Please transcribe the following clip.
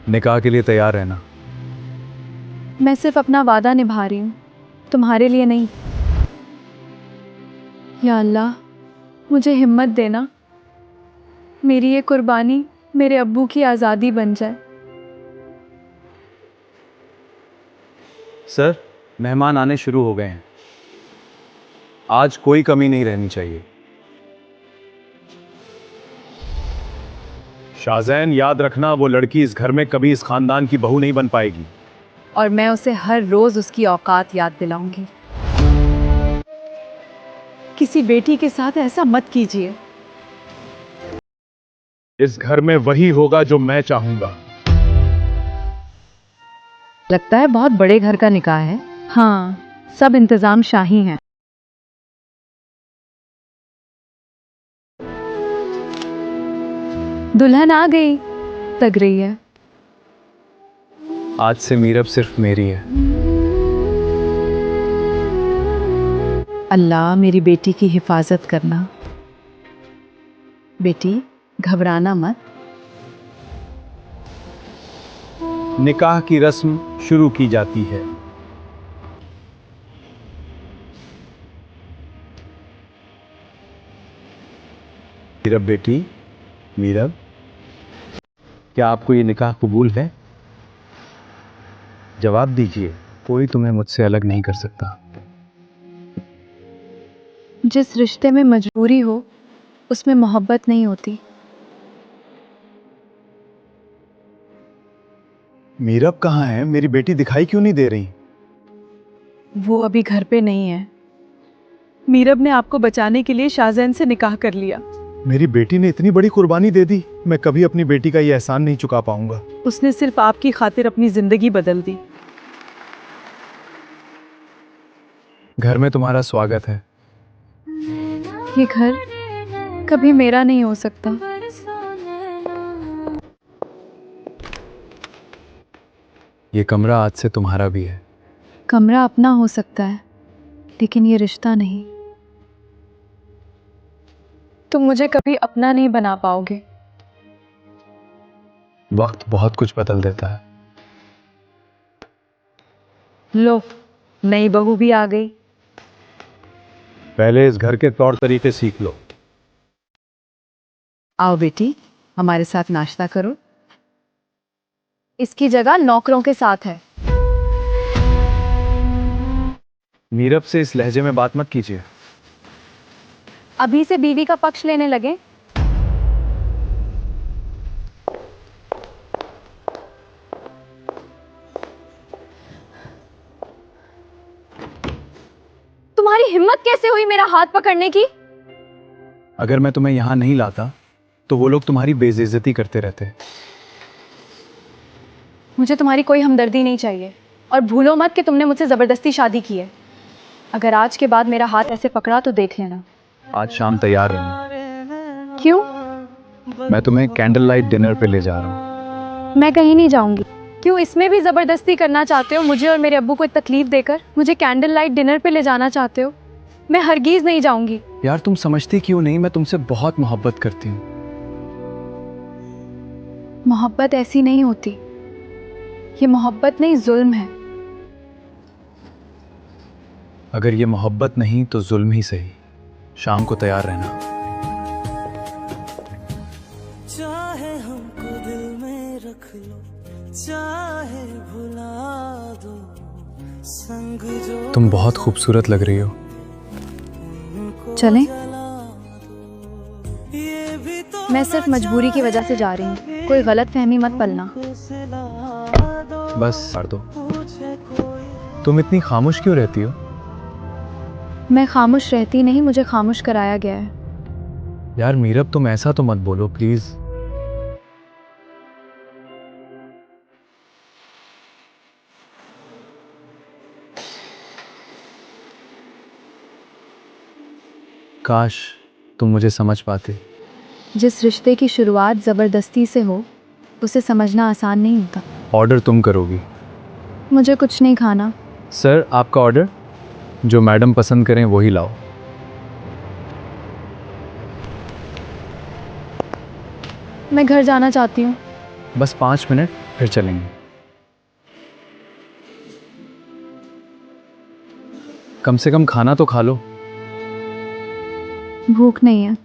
निकाह के लिए तैयार रहना। मैं सिर्फ अपना वादा निभा रही हूँ, तुम्हारे लिए नहीं। या अल्लाह, मुझे हिम्मत देना, मेरी ये कुर्बानी मेरे अब्बू की आज़ादी बन जाए। सर, मेहमान आने शुरू हो गए हैं। आज कोई कमी नहीं रहनी चाहिए। शाहजैन, याद रखना, वो लड़की इस घर में कभी इस खानदान की बहू नहीं बन पाएगी। और मैं उसे हर रोज उसकी औकात याद दिलाऊंगी। किसी बेटी के साथ ऐसा मत कीजिए। इस घर में वही होगा जो मैं चाहूंगा। लगता है बहुत बड़े घर का निकाह है। हाँ, सब इंतजाम शाही हैं। दुल्हन आ गई, लग रही है। आज से मीरब सिर्फ मेरी है। अल्लाह मेरी बेटी की हिफाजत करना। बेटी, घबराना मत। निकाह की रस्म शुरू की जाती है। मीरब बेटी, मीरब, क्या आपको ये निकाह कबूल है? जवाब दीजिए। कोई तुम्हें मुझसे अलग नहीं कर सकता। जिस रिश्ते में मजबूरी हो, उसमें मोहब्बत नहीं होती। मीरब कहाँ है? मेरी बेटी दिखाई क्यों नहीं दे रही? वो अभी घर पे नहीं है। मीरब ने आपको बचाने के लिए शाहजैन से निकाह कर लिया। मेरी बेटी ने इतनी बड़ी कुर्बानी दे दी, मैं कभी अपनी बेटी का ये एहसान नहीं चुका पाऊंगा। उसने सिर्फ आपकी खातिर अपनी जिंदगी बदल दी। घर में तुम्हारा स्वागत है। ये घर कभी मेरा नहीं हो सकता। ये कमरा आज से तुम्हारा भी है। कमरा अपना हो सकता है, लेकिन ये रिश्ता नहीं। तुम मुझे कभी अपना नहीं बना पाओगे। वक्त बहुत कुछ बदल देता है। लो, नई बहू भी आ गई। पहले इस घर के तौर तरीके सीख लो। आओ बेटी, हमारे साथ नाश्ता करो। इसकी जगह नौकरों के साथ है। मीरब से इस लहजे में बात मत कीजिए। अभी से बीवी का पक्ष लेने लगे। तुम्हारी हिम्मत कैसे हुई मेरा हाथ पकड़ने की? अगर मैं तुम्हें यहां नहीं लाता तो वो लोग तुम्हारी बेइज्जती करते रहते। मुझे तुम्हारी कोई हमदर्दी नहीं चाहिए, और भूलो मत कि तुमने मुझसे जबरदस्ती शादी की है। अगर आज के बाद मेरा हाथ ऐसे पकड़ा तो देख लेना। आज शाम तैयार रहना। क्यों? मैं तुम्हें कैंडल लाइट डिनर पे ले जा रहा हूँ। मैं कहीं नहीं जाऊंगी। क्यों इसमें भी जबरदस्ती करना चाहते हो? मुझे और मेरे अब्बू को तकलीफ देकर मुझे कैंडल लाइट डिनर पे ले जाना चाहते हो? मैं हरगिज नहीं जाऊंगी। यार, तुम समझती क्यों नहीं? मैं तुमसे बहुत मोहब्बत करती हूँ। मोहब्बत ऐसी नहीं होती। ये मोहब्बत नहीं, जुल्म है। अगर ये मोहब्बत नहीं तो जुल्म ही सही। शाम को तैयार रहना। चाहे हमको दिल में रख लो, चाहे भुला दो, संग जो तुम बहुत खूबसूरत लग रही हो। चलें? ये भी तो मैं सिर्फ मजबूरी की वजह से जा रही हूँ, कोई गलत फहमी मत पलना। बस कर दो। तुम इतनी खामोश क्यों रहती हो? मैं खामोश रहती नहीं, मुझे खामोश कराया गया है। यार मीरब, तुम ऐसा तो मत बोलो प्लीज। काश तुम मुझे समझ पाते। जिस रिश्ते की शुरुआत ज़बरदस्ती से हो, उसे समझना आसान नहीं होता। ऑर्डर तुम करोगी। मुझे कुछ नहीं खाना। सर, आपका ऑर्डर। जो मैडम पसंद करें वही लाओ। मैं घर जाना चाहती हूँ। बस 5 मिनट फिर चलेंगे। कम से कम खाना तो खा लो। भूख नहीं है।